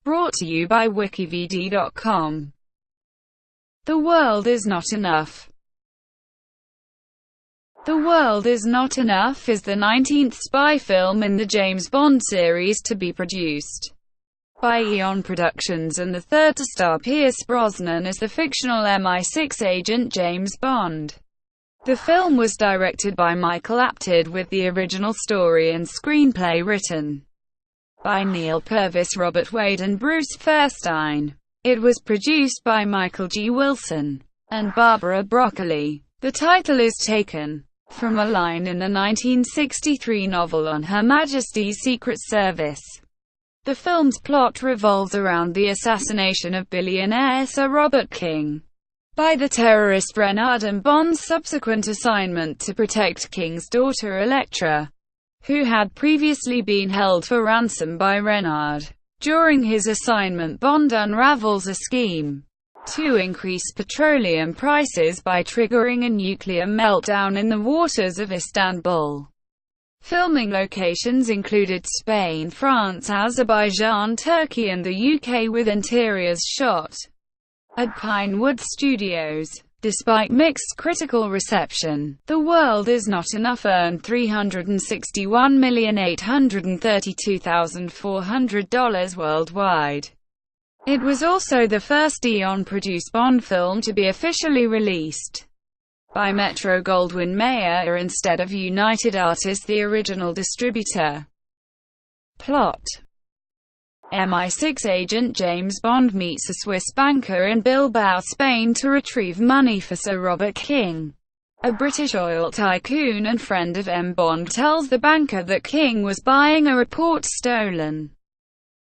Brought to you by WikiVidi.com. The World Is Not Enough. The World Is Not Enough is the 19th spy film in the James Bond series to be produced by Eon Productions and the third to star Pierce Brosnan as the fictional MI6 agent James Bond. The film was directed by Michael Apted with the original story and screenplay written by Neal Purvis, Wade and Bruce Feirstein. It was produced by Michael G. Wilson and Barbara Broccoli. The title is taken from a line in the 1963 novel on Her Majesty's Secret Service. The film's plot revolves around the assassination of billionaire Sir Robert King by the terrorist Renard and Bond's subsequent assignment to protect King's daughter Elektra, who had previously been held for ransom by Renard. During his assignment, Bond unravels a scheme to increase petroleum prices by triggering a nuclear meltdown in the waters of Istanbul. Filming locations included Spain, France, Azerbaijan, Turkey and the UK, with interiors shot at Pinewood Studios. Despite mixed critical reception, The World Is Not Enough earned $361,832,400 worldwide. It was also the first Eon-produced Bond film to be officially released by Metro-Goldwyn-Mayer instead of United Artists, the original distributor. Plot: MI6 agent James Bond meets a Swiss banker in Bilbao, Spain to retrieve money for Sir Robert King. A British oil tycoon and friend of M. Bond tells the banker that King was buying a report stolen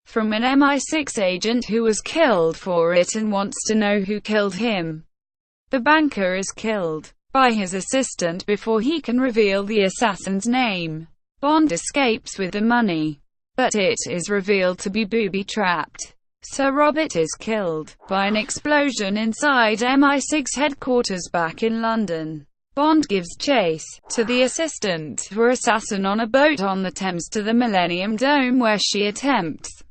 from an MI6 agent who was killed for it and wants to know who killed him. The banker is killed by his assistant before he can reveal the assassin's name. Bond escapes with the money, but it is revealed to be booby-trapped. Sir Robert is killed by an explosion inside MI6 headquarters back in London. Bond gives chase to the assistant, her assassin, on a boat on the Thames to the Millennium Dome, where she attempts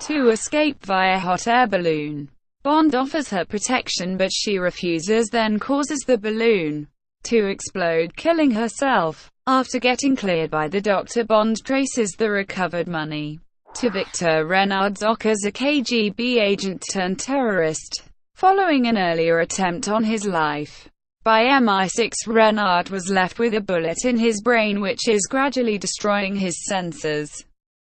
to escape via hot air balloon. Bond offers her protection but she refuses, then causes the balloon to explode, killing herself. After getting cleared by the doctor, Bond traces the recovered money to Victor Renard as a KGB agent turned terrorist. Following an earlier attempt on his life by MI6, Renard was left with a bullet in his brain which is gradually destroying his senses,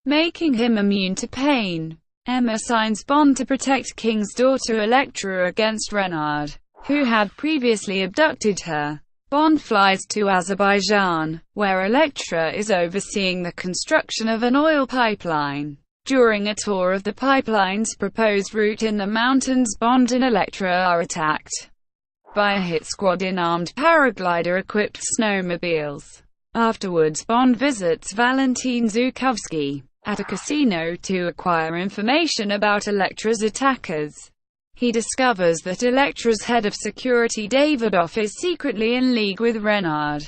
making him immune to pain. M assigns Bond to protect King's daughter Elektra against Renard, who had previously abducted her. Bond flies to Azerbaijan, where Elektra is overseeing the construction of an oil pipeline. During a tour of the pipeline's proposed route in the mountains, Bond and Elektra are attacked by a hit squad in armed paraglider-equipped snowmobiles. Afterwards, Bond visits Valentin Zukovsky at a casino to acquire information about Elektra's attackers. He discovers that Elektra's head of security, Davidoff, is secretly in league with Renard.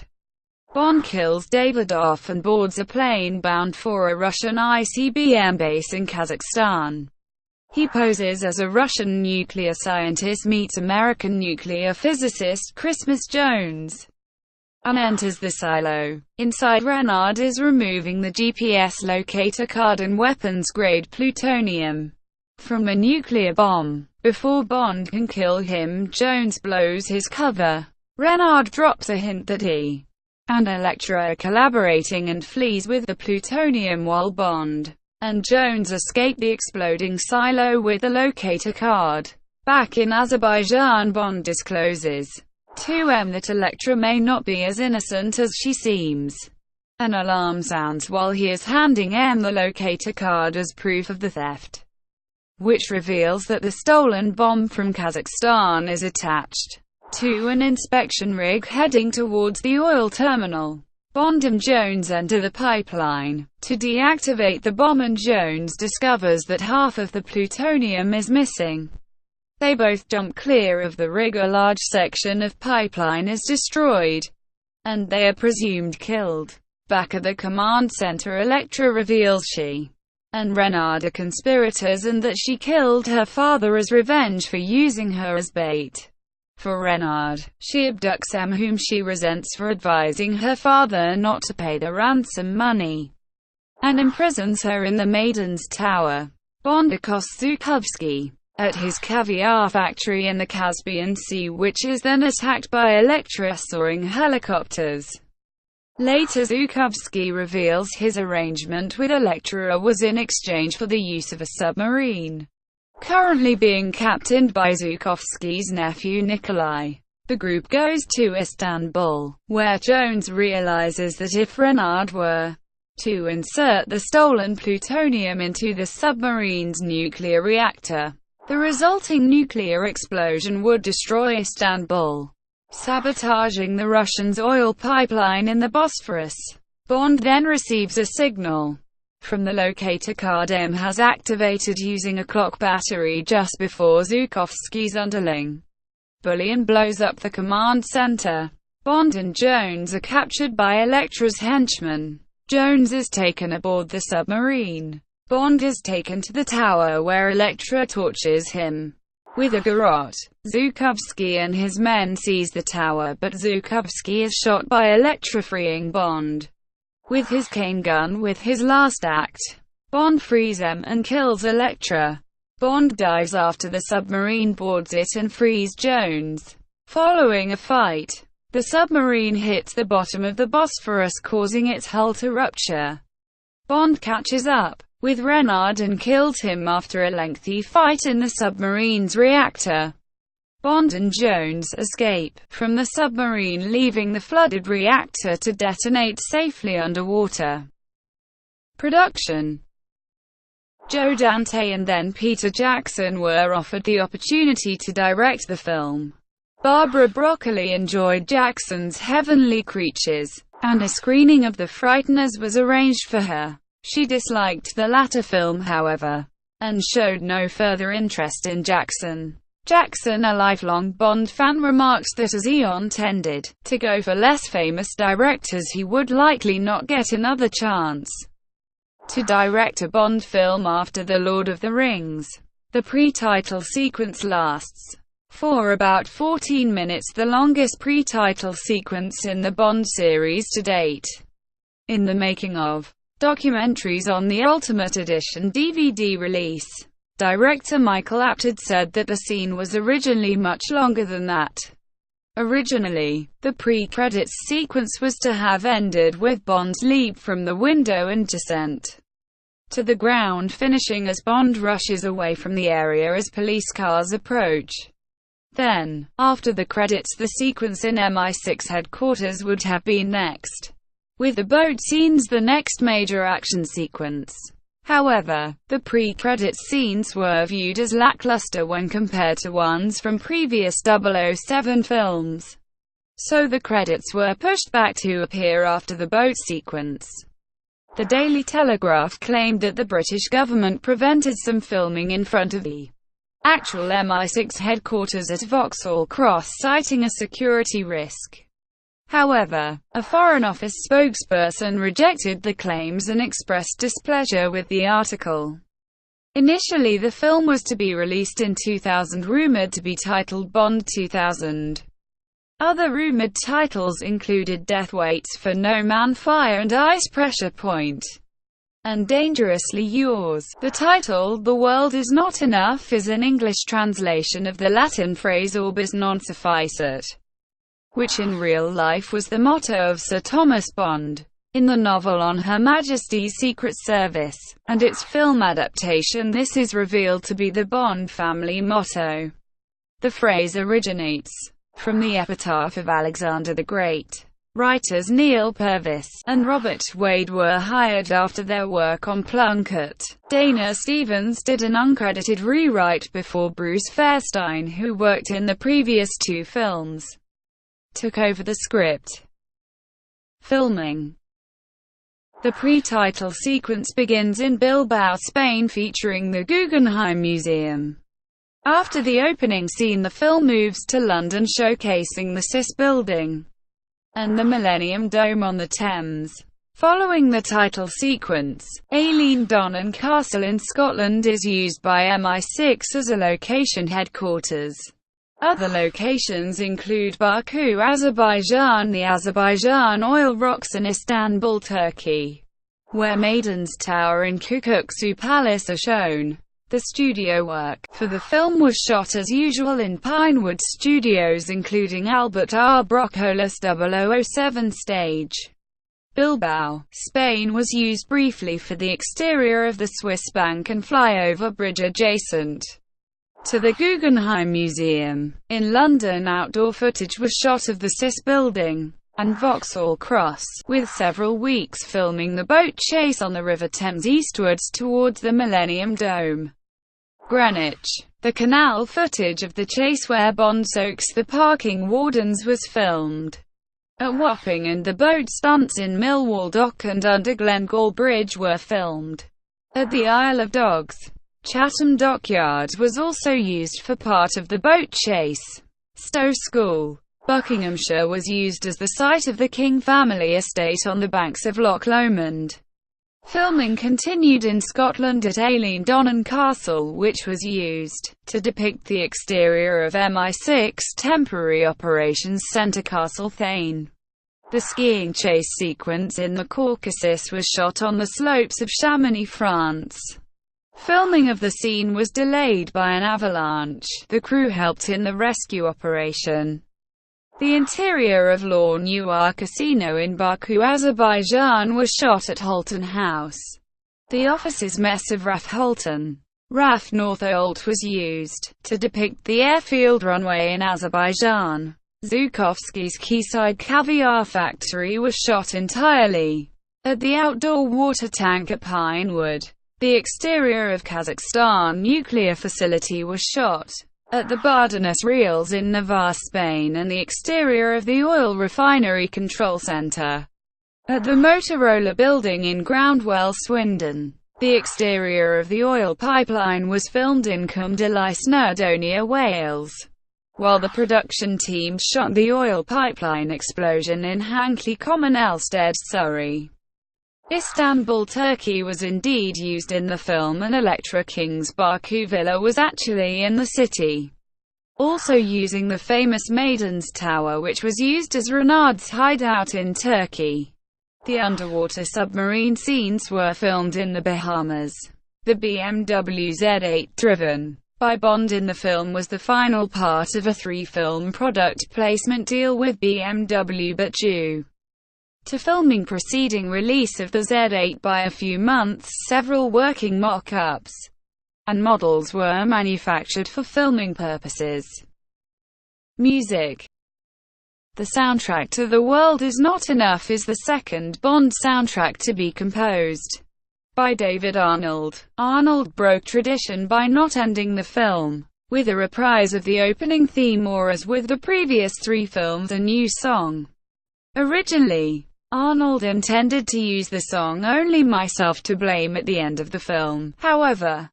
Bond kills Davidoff and boards a plane bound for a Russian ICBM base in Kazakhstan. He poses as a Russian nuclear scientist, meets American nuclear physicist Christmas Jones, and enters the silo. Inside, Renard is removing the GPS locator card and weapons-grade plutonium from a nuclear bomb. Before Bond can kill him, Jones blows his cover. Renard drops a hint that he and Elektra are collaborating and flees with the plutonium, while Bond and Jones escape the exploding silo with the locator card. Back in Azerbaijan, Bond discloses to M that Elektra may not be as innocent as she seems. An alarm sounds while he is handing M the locator card as proof of the theft, which reveals that the stolen bomb from Kazakhstan is attached to an inspection rig heading towards the oil terminal. Bond and Jones enter the pipeline to deactivate the bomb, and Jones discovers that half of the plutonium is missing. They both jump clear of the rig. A large section of pipeline is destroyed, and they are presumed killed. Back at the command center, Elektra reveals she and Renard are conspirators, and that she killed her father as revenge for using her as bait for Renard. She abducts Em, whom she resents for advising her father not to pay the ransom money, and imprisons her in the Maiden's Tower. Bond accosts Zhukovsky at his caviar factory in the Caspian Sea, which is then attacked by Elektra soaring helicopters. Later, Zhukovsky reveals his arrangement with Elektra was in exchange for the use of a submarine currently being captained by Zhukovsky's nephew Nikolai. The group goes to Istanbul, where Jones realizes that if Renard were to insert the stolen plutonium into the submarine's nuclear reactor, the resulting nuclear explosion would destroy Istanbul, sabotaging the Russians' oil pipeline in the Bosphorus. Bond then receives a signal from the locator card M has activated using a clock battery just before Zhukovsky's underling bullion blows up the command center. Bond and Jones are captured by Elektra's henchmen. Jones is taken aboard the submarine. Bond is taken to the tower where Elektra tortures him with a garrote. Zhukovsky and his men seize the tower, but Zhukovsky is shot by Elektra, freeing Bond with his cane gun. With his last act, Bond frees Em and kills Elektra. Bond dives after the submarine boards it and frees Jones. Following a fight, the submarine hits the bottom of the Bosphorus, causing its hull to rupture. Bond catches up with Renard and kills him after a lengthy fight in the submarine's reactor. Bond and Jones escape from the submarine, leaving the flooded reactor to detonate safely underwater. Production. Joe Dante and then Peter Jackson were offered the opportunity to direct the film. Barbara Broccoli enjoyed Jackson's Heavenly Creatures, and a screening of The Frighteners was arranged for her. She disliked the latter film, however, and showed no further interest in Jackson. Jackson, a lifelong Bond fan, remarks that as Eon tended to go for less famous directors, he would likely not get another chance to direct a Bond film after The Lord of the Rings. The pre-title sequence lasts for about 14 minutes, the longest pre-title sequence in the Bond series to date. In the making of documentaries on the Ultimate Edition DVD release, director Michael Apted said that the scene was originally much longer than that. Originally, the pre-credits sequence was to have ended with Bond's leap from the window and descent to the ground, finishing as Bond rushes away from the area as police cars approach. Then, after the credits, the sequence in MI6 headquarters would have been next, with the boat scenes the next major action sequence. However, the pre-credits scenes were viewed as lackluster when compared to ones from previous 007 films, so the credits were pushed back to appear after the boat sequence. The Daily Telegraph claimed that the British government prevented some filming in front of the actual MI6 headquarters at Vauxhall Cross, citing a security risk. However, a Foreign Office spokesperson rejected the claims and expressed displeasure with the article. Initially, the film was to be released in 2000, rumored to be titled Bond 2000. Other rumored titles included Death Waits for No Man, Fire and Ice, Pressure Point, and Dangerously Yours. The title, The World Is Not Enough, is an English translation of the Latin phrase Orbis non sufficit, which in real life was the motto of Sir Thomas Bond in the novel On Her Majesty's Secret Service, and its film adaptation. This is revealed to be the Bond family motto. The phrase originates from the epitaph of Alexander the Great. Writers Neal Purvis and Robert Wade were hired after their work on Plunkett. Dana Stevens did an uncredited rewrite before Bruce Feirstein, who worked in the previous two films, took over the script. Filming. The pre-title sequence begins in Bilbao, Spain, featuring the Guggenheim Museum. After the opening scene, the film moves to London, showcasing the CIS building and the Millennium Dome on the Thames. Following the title sequence, Eilean Donan Castle in Scotland is used by MI6 as a location headquarters. Other locations include Baku, Azerbaijan, the Azerbaijan Oil Rocks, and Istanbul, Turkey, where Maiden's Tower and Kukuksu Palace are shown. The studio work for the film was shot as usual in Pinewood Studios, including Albert R. Broccola's 007 stage. Bilbao, Spain was used briefly for the exterior of the Swiss bank and flyover bridge adjacent to the Guggenheim Museum. In London, outdoor footage was shot of the CIS building and Vauxhall Cross, with several weeks filming the boat chase on the River Thames eastwards towards the Millennium Dome. Greenwich. The canal footage of the chase where Bond soaks the parking wardens was filmed at Wapping, and the boat stunts in Millwall Dock and under Glengall Bridge were filmed at the Isle of Dogs. Chatham Dockyard was also used for part of the boat chase. Stowe School, Buckinghamshire was used as the site of the King family estate on the banks of Loch Lomond. Filming continued in Scotland at Eilean Donan Castle, which was used to depict the exterior of MI6 Temporary Operations Centre Castle Thane. The skiing chase sequence in the Caucasus was shot on the slopes of Chamonix, France. Filming of the scene was delayed by an avalanche. The crew helped in the rescue operation. The interior of Law Noir Casino in Baku, Azerbaijan was shot at Holton House, the offices mess of RAF Holton. RAF Northolt was used to depict the airfield runway in Azerbaijan. Zhukovsky's Quayside Caviar Factory was shot entirely at the outdoor water tank at Pinewood. The exterior of Kazakhstan nuclear facility was shot at the Bardenas Reels in Navarre, Spain, and the exterior of the oil refinery control center at the Motorola building in Groundwell, Swindon. The exterior of the oil pipeline was filmed in Cwm Dylai, Snowdonia, Wales, while the production team shot the oil pipeline explosion in Hankley Common, Elstead, Surrey. Istanbul, Turkey was indeed used in the film, and Elektra King's Baku villa was actually in the city, also using the famous Maiden's Tower, which was used as Renard's hideout in Turkey. The underwater submarine scenes were filmed in the Bahamas. The BMW Z8 driven by Bond in the film was the final part of a 3-film product placement deal with BMW, but due to filming preceding release of the Z8 by a few months, several working mock-ups and models were manufactured for filming purposes. Music. The soundtrack to The World Is Not Enough is the second Bond soundtrack to be composed by David Arnold. Arnold broke tradition by not ending the film with a reprise of the opening theme, or as with the previous 3 films, a new song. Originally, Arnold intended to use the song Only Myself to Blame at the end of the film. However,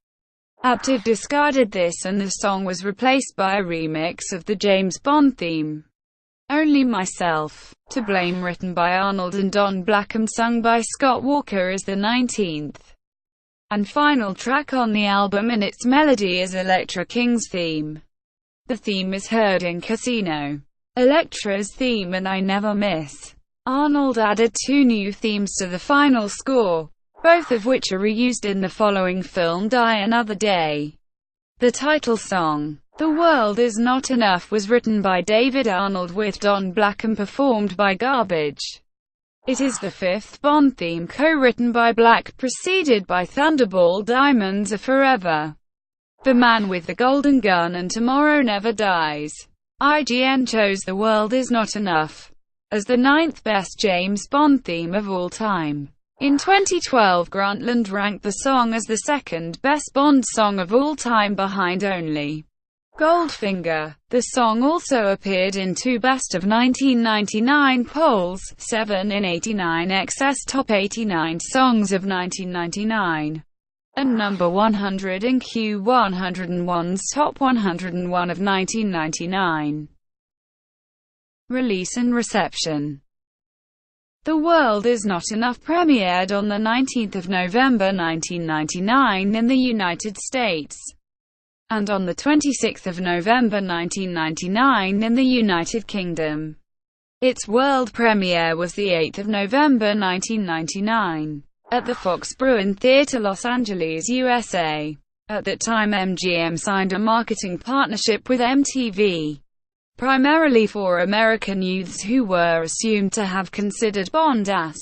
Apted discarded this, and the song was replaced by a remix of the James Bond theme, Only Myself to Blame, written by Arnold and Don Blackham, sung by Scott Walker, as the 19th and final track on the album, and its melody is Elektra King's theme. The theme is heard in Casino, Elektra's theme, and I Never Miss. Arnold added 2 new themes to the final score, both of which are reused in the following film, Die Another Day. The title song, The World Is Not Enough, was written by David Arnold with Don Blackham, performed by Garbage. It is the 5th Bond theme co-written by Black, preceded by Thunderball, Diamonds Are Forever, The Man with the Golden Gun, and Tomorrow Never Dies. IGN chose The World Is Not Enough as the 9th best James Bond theme of all time. In 2012, Grantland ranked the song as the 2nd best Bond song of all time, behind only Goldfinger. The song also appeared in 2 Best of 1999 polls, 7 in 89XS Top 89 Songs of 1999, and number 100 in Q101's Top 101 of 1999. Release and reception. The World Is Not Enough premiered on the 19th of November 1999 in the United States, and on the 26th of November 1999 in the United Kingdom. Its world premiere was the 8th of November 1999, at the Fox Bruin Theatre, Los Angeles, USA. At that time MGM signed a marketing partnership with MTV, primarily for American youths who were assumed to have considered Bond as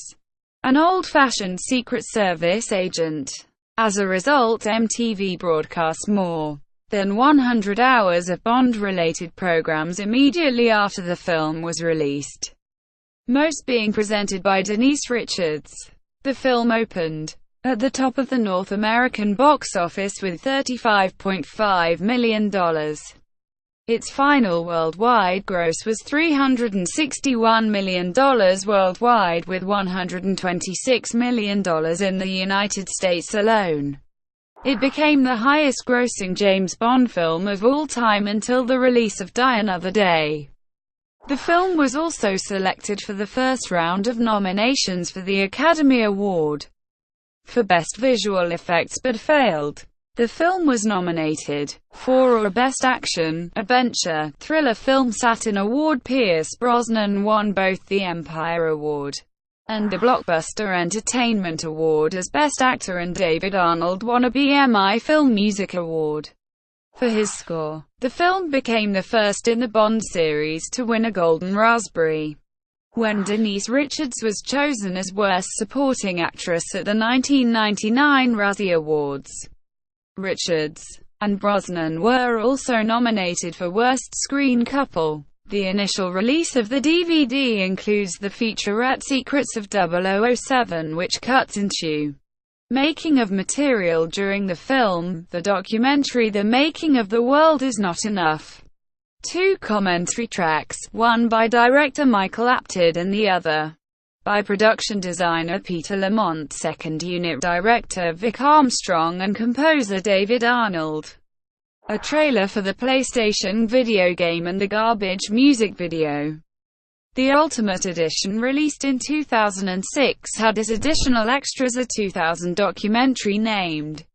an old-fashioned Secret Service agent. As a result, MTV broadcast more than 100 hours of Bond-related programs immediately after the film was released, most being presented by Denise Richards. The film opened at the top of the North American box office with $35.5 million. Its final worldwide gross was $361 million worldwide, with $126 million in the United States alone. It became the highest-grossing James Bond film of all time until the release of Die Another Day. The film was also selected for the first round of nominations for the Academy Award for Best Visual Effects but failed. The film was nominated for a Best Action, Adventure, Thriller Film Saturn Award. Pierce Brosnan won both the Empire Award and the Blockbuster Entertainment Award as Best Actor, and David Arnold won a BMI Film Music Award for his score. The film became the first in the Bond series to win a Golden Raspberry when Denise Richards was chosen as Worst Supporting Actress at the 1999 Razzie Awards. Richards and Brosnan were also nominated for Worst Screen Couple. The initial release of the DVD includes the featurette Secrets of 007, which cuts into making of material during the film, the documentary The Making of The World Is Not Enough, two commentary tracks, one by director Michael Apted and the other by production designer Peter Lamont, second unit director Vic Armstrong, and composer David Arnold. A trailer for the PlayStation video game and the Garbage music video. The Ultimate Edition, released in 2006, had as additional extras a 2000 documentary named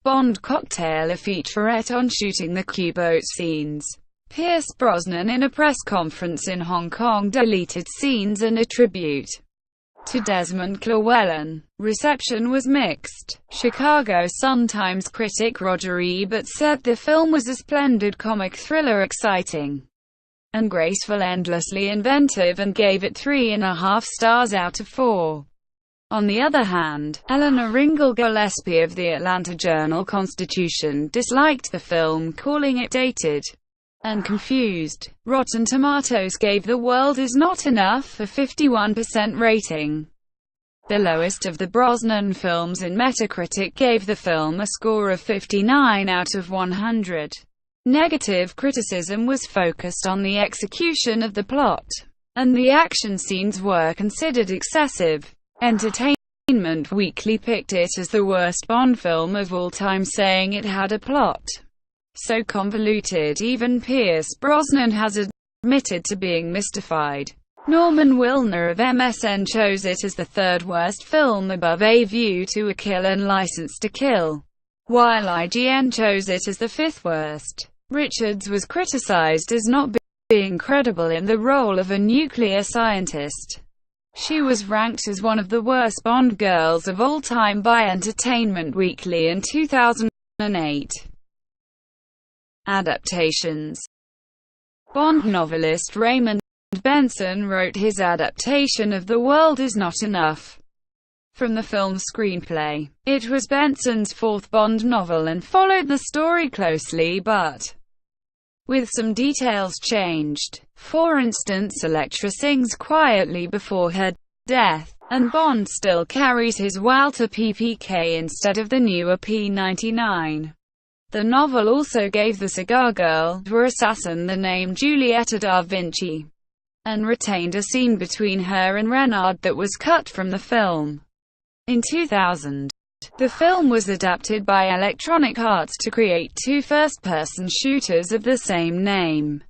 Bond Cocktail, a featurette on shooting the Q-boat scenes. Pierce Brosnan, in a press conference in Hong Kong, deleted scenes and a tribute to Desmond Llewellyn. Reception was mixed. Chicago Sun-Times critic Roger Ebert said the film was a splendid comic thriller, exciting and graceful, endlessly inventive, and gave it 3.5 stars out of 4. On the other hand, Eleanor Ringel Gillespie of the Atlanta Journal-Constitution disliked the film, calling it dated and confused. Rotten Tomatoes gave The World Is Not Enough a 51% rating, the lowest of the Brosnan films, and Metacritic gave the film a score of 59 out of 100. Negative criticism was focused on the execution of the plot, and the action scenes were considered excessive. Entertainment Weekly picked it as the worst Bond film of all time, saying it had a plot so convoluted even Pierce Brosnan has admitted to being mystified. Norman Wilner of MSN chose it as the third worst film, above A View to a Kill and License to Kill, while IGN chose it as the fifth worst. Richards was criticized as not being credible in the role of a nuclear scientist. She was ranked as one of the worst Bond girls of all time by Entertainment Weekly in 2008. Adaptations. Bond novelist Raymond Benson wrote his adaptation of The World Is Not Enough from the film's screenplay. It was Benson's fourth Bond novel and followed the story closely, but with some details changed. For instance, Elektra sings quietly before her death, and Bond still carries his Walter PPK instead of the newer P99. The novel also gave the cigar girl, or assassin, the name Giulietta da Vinci, and retained a scene between her and Renard that was cut from the film. In 2000, the film was adapted by Electronic Arts to create two first-person shooters of the same name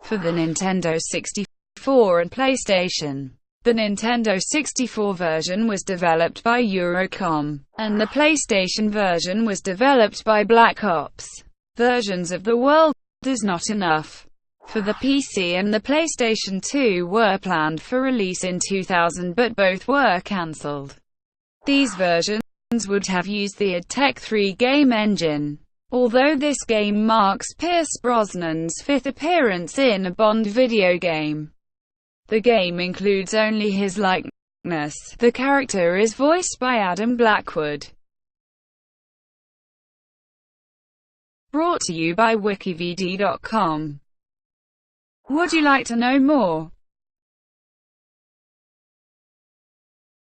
for the Nintendo 64 and PlayStation. The Nintendo 64 version was developed by Eurocom, and the PlayStation version was developed by Black Ops. Versions of The World is Not Enough for the PC and the PlayStation 2 were planned for release in 2000, but both were cancelled. These versions would have used the id Tech 3 game engine. Although this game marks Pierce Brosnan's fifth appearance in a Bond video game, the game includes only his likeness. The character is voiced by Adam Blackwood. Brought to you by WikiVidi.com. Would you like to know more?